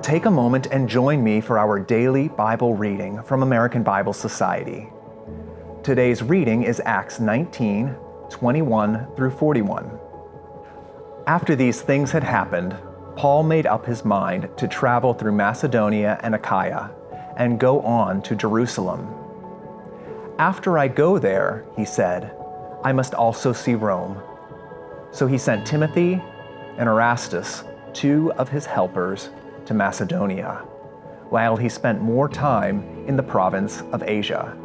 Take a moment and join me for our daily Bible reading from American Bible Society. Today's reading is Acts 19, 21 through 41. After these things had happened, Paul made up his mind to travel through Macedonia and Achaia and go on to Jerusalem. After I go there, he said, I must also see Rome. So he sent Timothy and Erastus, two of his helpers, to Macedonia, while he spent more time in the province of Asia.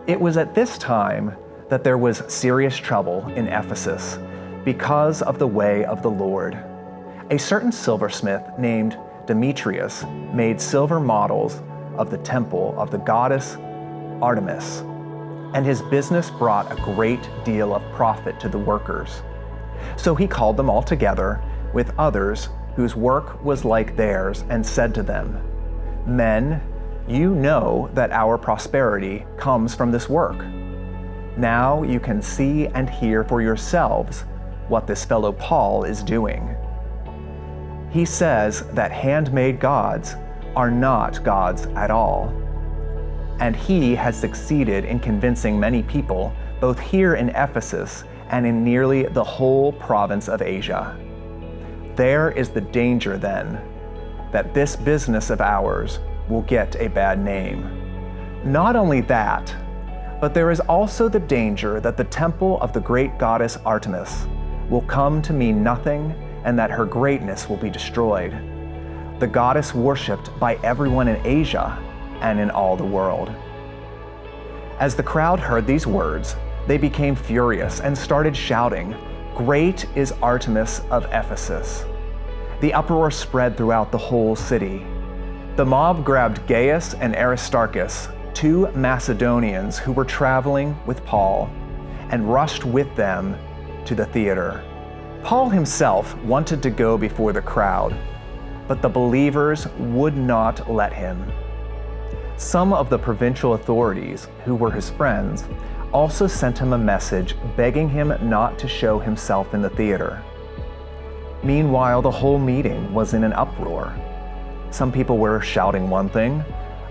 It was at this time that there was serious trouble in Ephesus because of the way of the Lord. A certain silversmith named Demetrius made silver models of the temple of the goddess Artemis, and his business brought a great deal of profit to the workers. So he called them all together with others whose work was like theirs, and said to them, Men, you know that our prosperity comes from this work. Now you can see and hear for yourselves what this fellow Paul is doing. He says that handmade gods are not gods at all. And he has succeeded in convincing many people, both here in Ephesus and in nearly the whole province of Asia. There is the danger then that this business of ours will get a bad name. Not only that, but there is also the danger that the temple of the great goddess Artemis will come to mean nothing and that her greatness will be destroyed. The goddess worshipped by everyone in Asia and in all the world. As the crowd heard these words, they became furious and started shouting, Great is Artemis of Ephesus. The uproar spread throughout the whole city. The mob grabbed Gaius and Aristarchus, two Macedonians who were traveling with Paul, and rushed with them to the theater. Paul himself wanted to go before the crowd, but the believers would not let him. Some of the provincial authorities, who were his friends, also sent him a message begging him not to show himself in the theater. Meanwhile, the whole meeting was in an uproar. Some people were shouting one thing,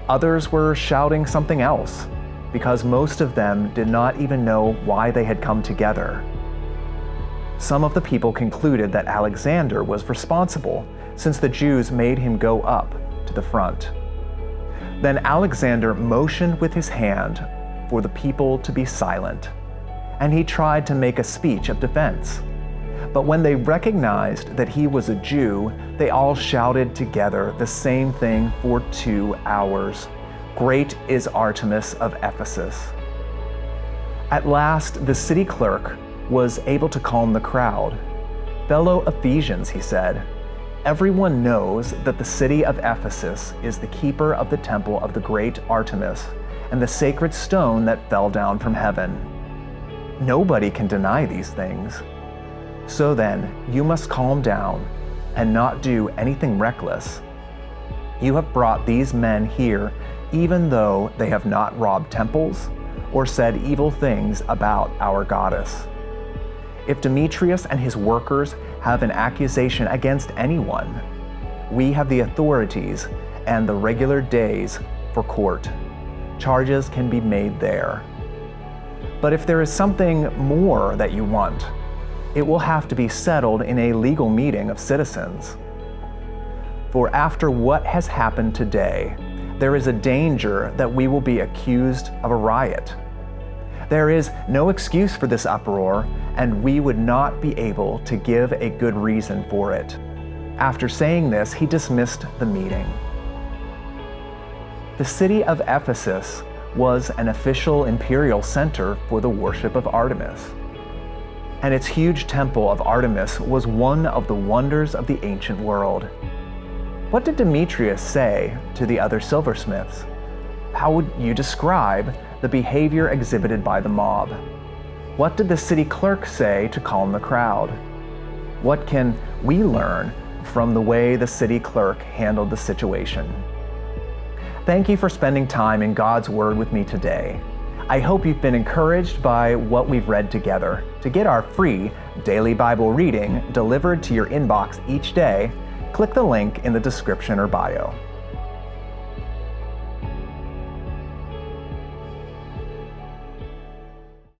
others were shouting something else, because most of them did not even know why they had come together. Some of the people concluded that Alexander was responsible, since the Jews made him go up to the front. Then Alexander motioned with his hand for the people to be silent, and he tried to make a speech of defense. But when they recognized that he was a Jew, they all shouted together the same thing for 2 hours. Great is Artemis of Ephesus. At last, the city clerk was able to calm the crowd. Fellow Ephesians, he said, everyone knows that the city of Ephesus is the keeper of the temple of the great Artemis and the sacred stone that fell down from heaven. Nobody can deny these things. So then, you must calm down and not do anything reckless. You have brought these men here even though they have not robbed temples or said evil things about our goddess. If Demetrius and his workers have an accusation against anyone, we have the authorities and the regular days for court. Charges can be made there. But if there is something more that you want, it will have to be settled in a legal meeting of citizens. For after what has happened today, there is a danger that we will be accused of a riot. There is no excuse for this uproar, and we would not be able to give a good reason for it. After saying this, he dismissed the meeting. The city of Ephesus was an official imperial center for the worship of Artemis, and its huge temple of Artemis was one of the wonders of the ancient world. What did Demetrius say to the other silversmiths? How would you describe the behavior exhibited by the mob? What did the city clerk say to calm the crowd? What can we learn from the way the city clerk handled the situation? Thank you for spending time in God's Word with me today. I hope you've been encouraged by what we've read together. To get our free daily Bible reading delivered to your inbox each day, click the link in the description or bio.